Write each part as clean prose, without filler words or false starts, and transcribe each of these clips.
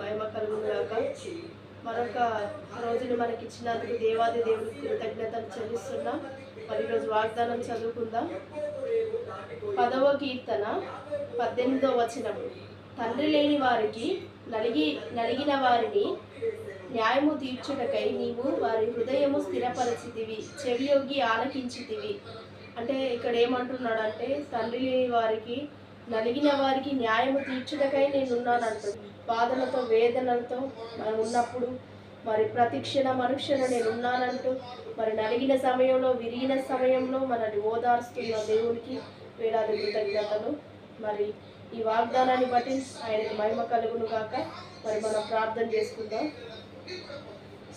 మహిమ కలుగునుగాక. మరొక రోజుని మనకి ఇచ్చినందుకు దేవాది దేవుడికి కృతజ్ఞతలు చెల్లిస్తున్నాం. మరి ఈరోజు వాగ్దానం చదువుకుందాం. 10వ కీర్తన 18వ వచనం. తండ్రి లేని వారికి నలిగిన వారిని న్యాయము తీర్చుటకై నీవు వారి హృదయము స్థిరపరచితివి, చెవియొగ్గి ఆలకించితివి. అంటే ఇక్కడ ఏమంటున్నాడంటే, తండ్రి లేని వారికి నలిగిన వారికి న్యాయము తీర్చుటకై నేనున్నానంటు. బాధలతో వేదనలతో మనం ఉన్నప్పుడు మరి ప్రతి క్షణ నేనున్నానంటూ మరి నలిగిన సమయంలో విరిగిన సమయంలో మనల్ని ఓదార్స్తున్న దేవునికి వేలాది కృతజ్ఞతలు. మరి ఈ వాగ్దానాన్ని బట్టి ఆయనకు మహిమ కలుగును కాక. మరి మనం ప్రార్థన చేసుకుందాం.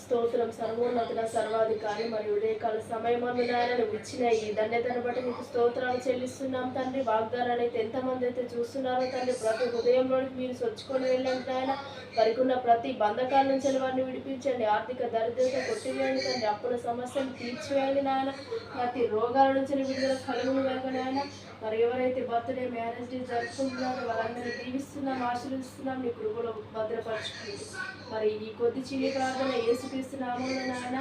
స్తోత్రం సర్వోన్నతుల సర్వాధికారి మరి ఉదయకాల సమయమందు నాయన నువ్వు ఇచ్చిన ఈ ధన్యతను బట్టి నీకు స్తోత్రాలు చెల్లిస్తున్నాం తండ్రి. వాగ్దానాన్ని అయితే ఎంతమంది అయితే చూస్తున్నారో తండ్రి, ప్రతి హృదయంలోనికి మీరు సొచ్చుకొని వెళ్ళండి ఆయన. వారికి ఉన్న ప్రతి బంధకాల నుంచి వారిని విడిపించండి. ఆర్థిక దరిద్రత కొట్టివేయండి తండ్రి. అప్పుల సమస్యలు తీర్చివేయండి నాయన. ప్రతి రోగాల నుంచి విడుదల కలుగును కనుక నాయన. మరి ఎవరైతే బర్త్డే మ్యారేజ్ డే జరుపుకుంటున్నారో వారందరినీ దీవిస్తున్నాం, ఆశీర్వదిస్తున్నాం, నీ కృపలో భద్రపరచుకుంది. మరి ఈ కొద్ది చిన్ని ప్రార్థన యేసుక్రీస్తు నామమున నాయన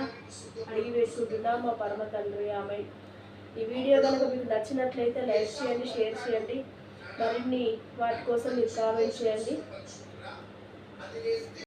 అడిగి వేసుకుంటున్నాం మా పరమ తండ్రి. ఆమె ఈ వీడియో కనుక మీకు నచ్చినట్లయితే లైక్ చేయండి, షేర్ చేయండి. మరిన్ని వాటి కోసం మీరు కామెంట్ చేయండి.